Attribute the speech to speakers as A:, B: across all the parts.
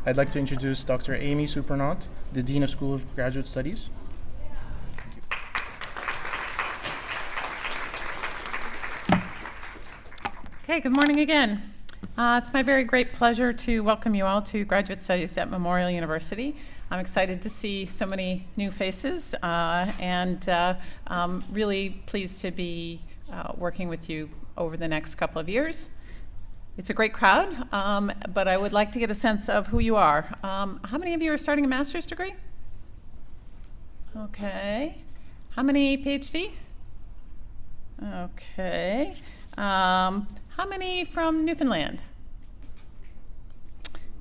A: I'd like to introduce Dr. Aime Surprenant, the Dean of School of Graduate Studies.
B: Okay, good morning again. It's my very great pleasure to welcome you all to Graduate Studies at Memorial University. I'm excited to see so many new faces and really pleased to be working with you over the next couple of years. It's a great crowd, but I would like to get a sense of who you are. How many of you are starting a master's degree? Okay. How many PhD? Okay. How many from Newfoundland?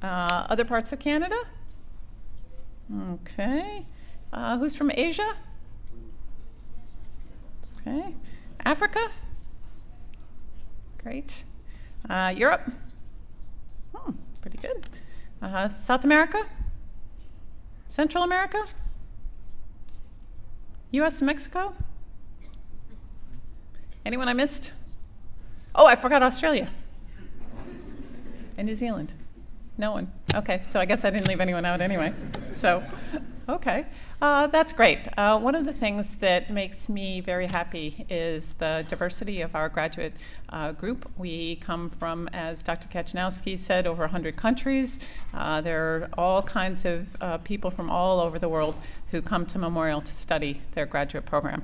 B: Other parts of Canada? Okay. Who's from Asia? Okay. Africa? Great. Europe? Pretty good. South America? Central America? US and Mexico? Anyone I missed? Oh, I forgot Australia. And New Zealand. No one. Okay, so I guess I didn't leave anyone out anyway. So, okay. That's great. One of the things that makes me very happy is the diversity of our graduate group. We come from, as Dr. Kachanowski said, over 100 countries. There are all kinds of people from all over the world who come to Memorial to study their graduate program.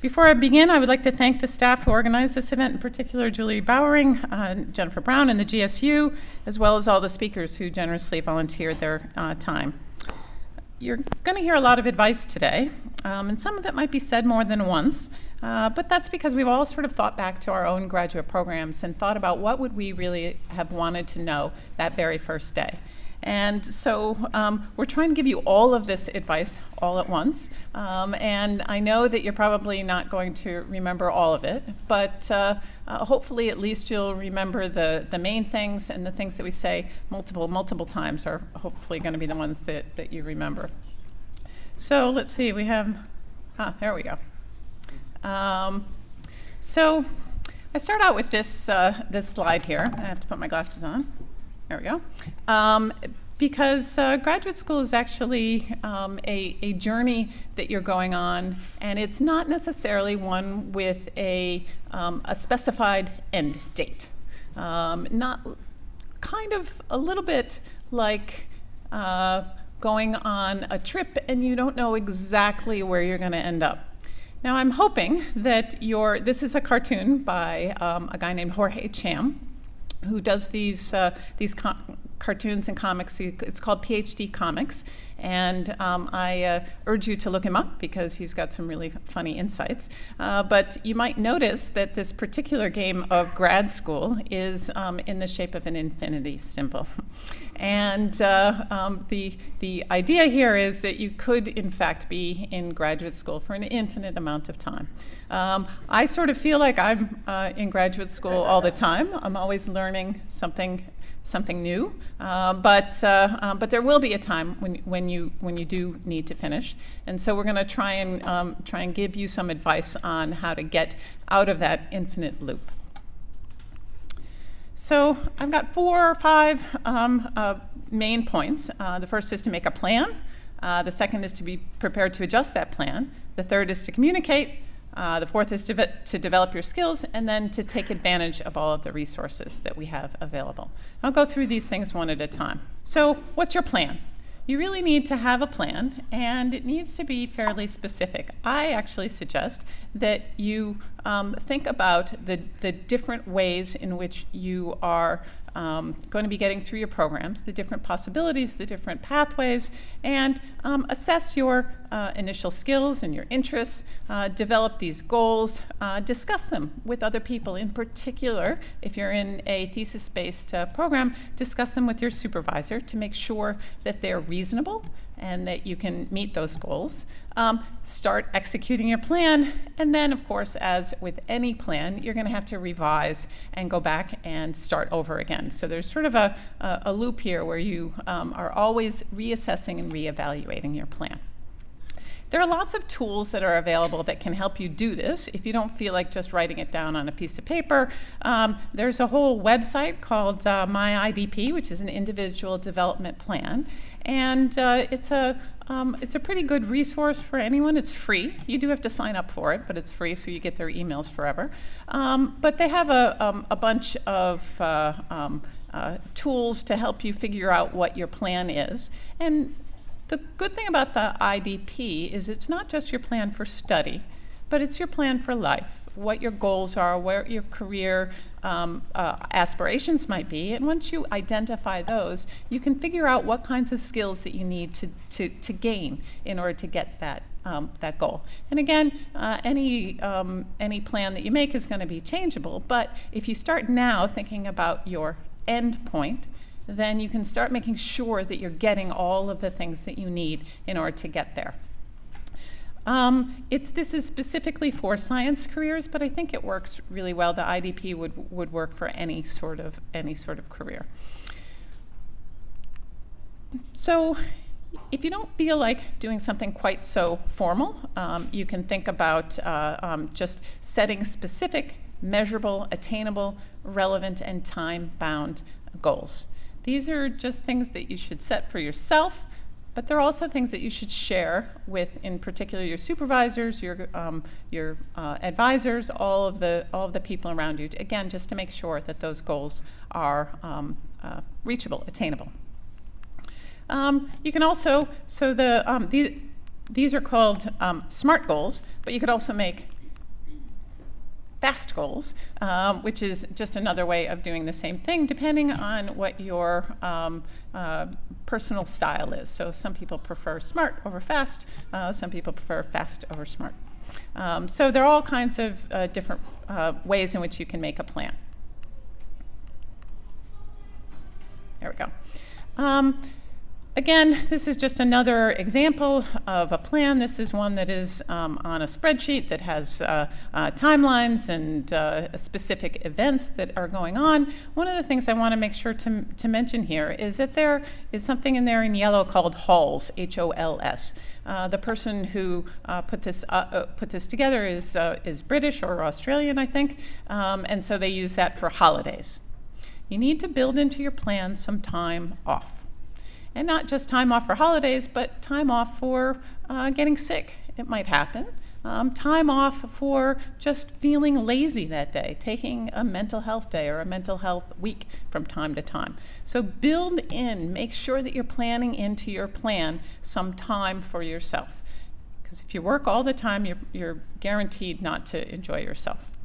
B: Before I begin, I would like to thank the staff who organized this event, in particular Julie Bowering, Jennifer Brown, and the GSU, as well as all the speakers who generously volunteered their time. You're going to hear a lot of advice today, and some of it might be said more than once, but that's because we've all sort of thought back to our own graduate programs and thought about what would we really have wanted to know that very first day. And so we're trying to give you all of this advice all at once. And I know that you're probably not going to remember all of it, but hopefully at least you'll remember the main things, and the things that we say multiple times are hopefully going to be the ones that you remember. So let's see, we have, there we go. So I start out with this, this slide here. I have to put my glasses on. There we go. Because graduate school is actually a journey that you're going on, and it's not necessarily one with a specified end date. Not kind of a little bit like going on a trip and you don't know exactly where you're going to end up. Now I'm hoping that this is a cartoon by a guy named Jorge Cham, who does these cartoons and comics. It's called PhD Comics, and I urge you to look him up because he's got some really funny insights. But you might notice that this particular game of grad school is in the shape of an infinity symbol. And the idea here is that you could, in fact, be in graduate school for an infinite amount of time. I sort of feel like I'm in graduate school all the time. I'm always learning something new, but there will be a time when you do need to finish, and so we're going to try and give you some advice on how to get out of that infinite loop. So I've got 4 or 5 main points. The first is to make a plan. The second is to be prepared to adjust that plan. The third is to communicate. The fourth is to develop your skills, and then to take advantage of all of the resources that we have available. I'll go through these things one at a time. So what's your plan? You really need to have a plan, and it needs to be fairly specific. I actually suggest that you think about the different ways in which you are going to be getting through your programs, the different possibilities, the different pathways, and assess your initial skills and your interests, develop these goals, discuss them with other people. In particular, if you're in a thesis-based program, discuss them with your supervisor to make sure that they're reasonable and that you can meet those goals. Start executing your plan, and then, of course, as with any plan, you're going to have to revise and go back and start over again. So there's sort of a loop here where you are always reassessing and reevaluating your plan. There are lots of tools that are available that can help you do this. If you don't feel like just writing it down on a piece of paper, there's a whole website called My IDP, which is an individual development plan. And it's a pretty good resource for anyone. It's free. You do have to sign up for it, but it's free, so you get their emails forever. But they have a bunch of tools to help you figure out what your plan is. And the good thing about the IDP is it's not just your plan for study, but it's your plan for life, what your goals are, where your career aspirations might be. And once you identify those, you can figure out what kinds of skills that you need to gain in order to get that goal. And again, any plan that you make is going to be changeable, but if you start now thinking about your end point, then you can start making sure that you're getting all of the things that you need in order to get there. This is specifically for science careers, but I think it works really well. The IDP would work for any sort of career. So if you don't feel like doing something quite so formal, you can think about just setting specific, measurable, attainable, relevant, and time-bound goals. These are just things that you should set for yourself, but they're also things that you should share with, in particular, your supervisors, your advisors, all of the people around you. Again, just to make sure that those goals are reachable, attainable. You can also, these are called SMART goals, but you could also make FAST goals, which is just another way of doing the same thing, depending on what your personal style is. So some people prefer SMART over FAST, some people prefer FAST over SMART. So there are all kinds of different ways in which you can make a plan. There we go. Again, this is just another example of a plan. This is one that is on a spreadsheet that has timelines and specific events that are going on. One of the things I want to make sure to mention here is that there is something in there in yellow called HOLS, H-O-L-S. The person who put this together is British or Australian, I think, and so they use that for holidays. You need to build into your plan some time off. And not just time off for holidays, but time off for getting sick. It might happen. Time off for just feeling lazy that day, taking a mental health day or a mental health week from time to time. So build in, make sure that you're planning into your plan some time for yourself. Because if you work all the time, you're guaranteed not to enjoy yourself.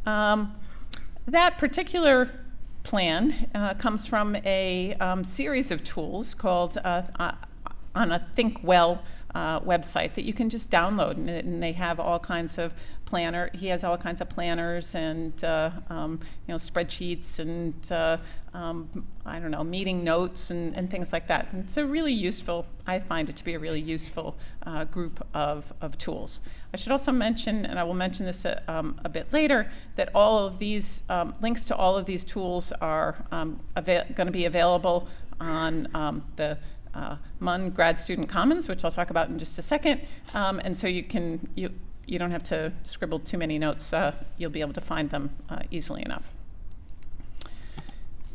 B: That particular plan comes from a series of tools called on a Think Well website that you can just download, and they have all kinds of he has all kinds of planners and spreadsheets and I don't know, meeting notes and things like that. And it's a really useful, I find it to be a really useful group of tools. I should also mention, and I will mention this a bit later, that all of these links to all of these tools are going to be available on the MUN Grad Student Commons, which I'll talk about in just a second. And so you don't have to scribble too many notes. You'll be able to find them easily enough.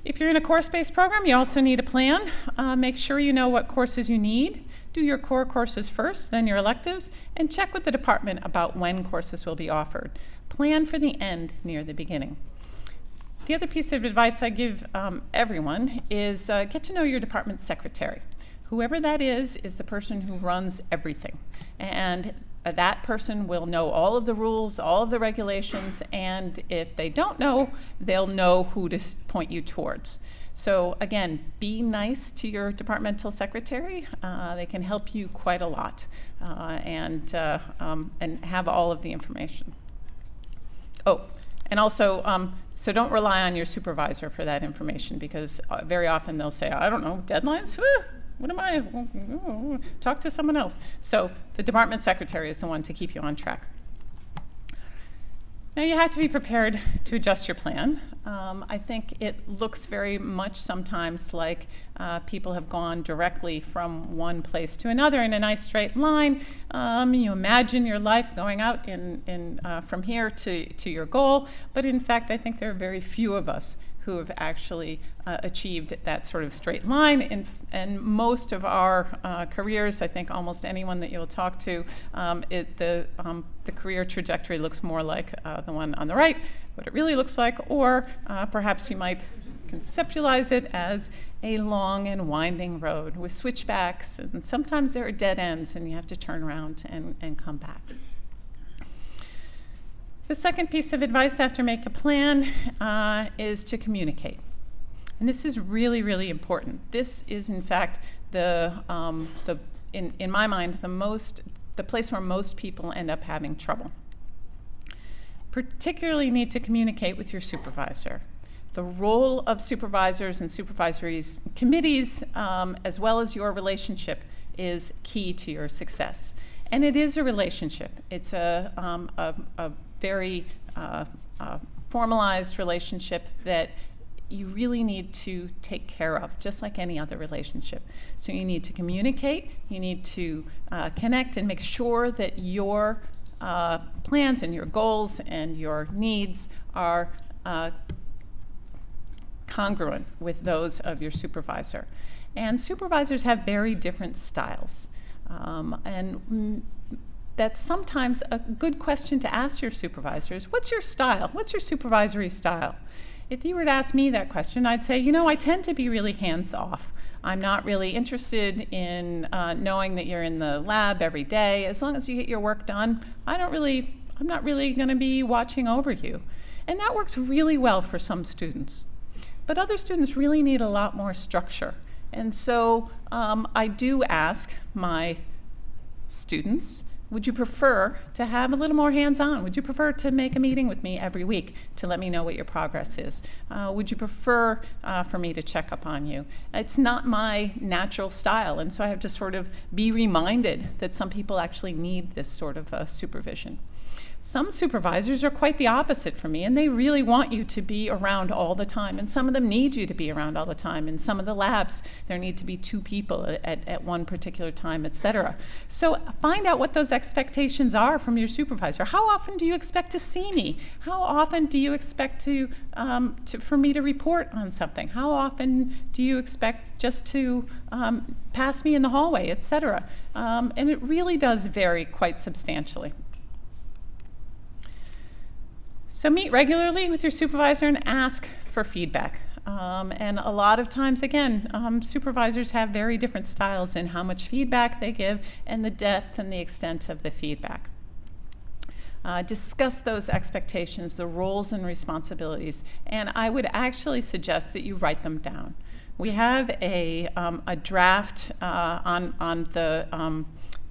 B: If you're in a course-based program, you also need a plan. Make sure you know what courses you need. Do your core courses first, then your electives, and check with the department about when courses will be offered. Plan for the end near the beginning. The other piece of advice I give everyone is get to know your department secretary. Whoever that is the person who runs everything. And that person will know all of the rules, all of the regulations, and if they don't know, they'll know who to point you towards. So again, be nice to your departmental secretary. They can help you quite a lot and have all of the information. Oh, and also, so don't rely on your supervisor for that information, because very often they'll say, I don't know, deadlines? What am I? Talk to someone else. So the department secretary is the one to keep you on track. Now you have to be prepared to adjust your plan. I think it looks very much sometimes like people have gone directly from one place to another in a nice straight line. You imagine your life going out from here to your goal, but in fact I think there are very few of us who have actually achieved that sort of straight line. And most of our careers, I think almost anyone that you'll talk to, the career trajectory looks more like the one on the right, what it really looks like, or perhaps you might conceptualize it as a long and winding road with switchbacks, and sometimes there are dead ends and you have to turn around and come back. The second piece of advice after make a plan is to communicate. And this is really, really important. This is, in fact, in my mind, the place where most people end up having trouble. Particularly need to communicate with your supervisor. The role of supervisors and supervisory committees, as well as your relationship, is key to your success. And it is a relationship. It's a very formalized relationship that you really need to take care of, just like any other relationship. So you need to communicate, you need to connect and make sure that your plans and your goals and your needs are congruent with those of your supervisor. And supervisors have very different styles. That's sometimes a good question to ask your supervisors. What's your style? What's your supervisory style? If you were to ask me that question, I'd say, I tend to be really hands-off. I'm not really interested in knowing that you're in the lab every day. As long as you get your work done, I'm not really going to be watching over you. And that works really well for some students. But other students really need a lot more structure. And so I do ask my students, would you prefer to have a little more hands-on? Would you prefer to make a meeting with me every week to let me know what your progress is? Would you prefer for me to check up on you? It's not my natural style, and so I have to sort of be reminded that some people actually need this sort of supervision. Some supervisors are quite the opposite for me, and they really want you to be around all the time, and some of them need you to be around all the time. In some of the labs, there need to be 2 people at one particular time, etc. So find out what those expectations are from your supervisor. How often do you expect to see me? How often do you expect for me to report on something? How often do you expect just to pass me in the hallway, etc.? And it really does vary quite substantially. So meet regularly with your supervisor and ask for feedback. And a lot of times, again, supervisors have very different styles in how much feedback they give and the depth and the extent of the feedback. Discuss those expectations, the roles and responsibilities, and I would actually suggest that you write them down. We have a draft on the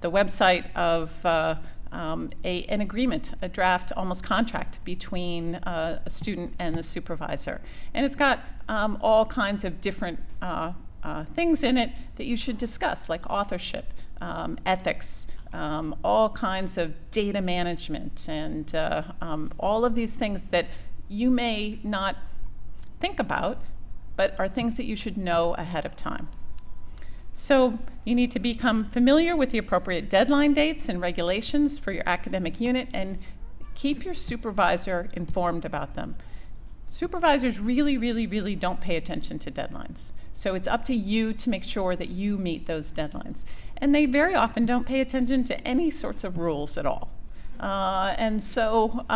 B: website of an agreement, a draft, almost contract between a student and the supervisor. And it's got all kinds of different things in it that you should discuss, like authorship, ethics, all kinds of data management, and all of these things that you may not think about, but are things that you should know ahead of time. So you need to become familiar with the appropriate deadline dates and regulations for your academic unit, and keep your supervisor informed about them. Supervisors really, really, really don't pay attention to deadlines. So it's up to you to make sure that you meet those deadlines. And they very often don't pay attention to any sorts of rules at all. And so,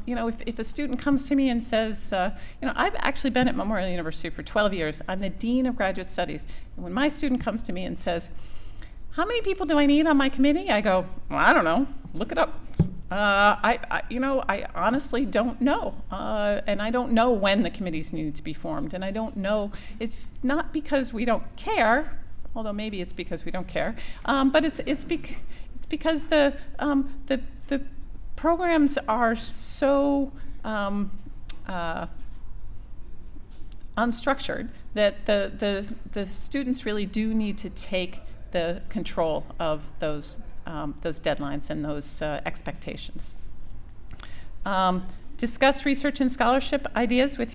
B: if a student comes to me and says, I've actually been at Memorial University for 12 years. I'm the Dean of Graduate Studies. And when my student comes to me and says, how many people do I need on my committee? I go, well, I don't know. Look it up. I honestly don't know. And I don't know when the committees need to be formed. And I don't know. It's not because we don't care, although maybe it's because we don't care. But it's because the programs are so unstructured that the students really do need to take the control of those deadlines and those expectations. discuss research and scholarship ideas with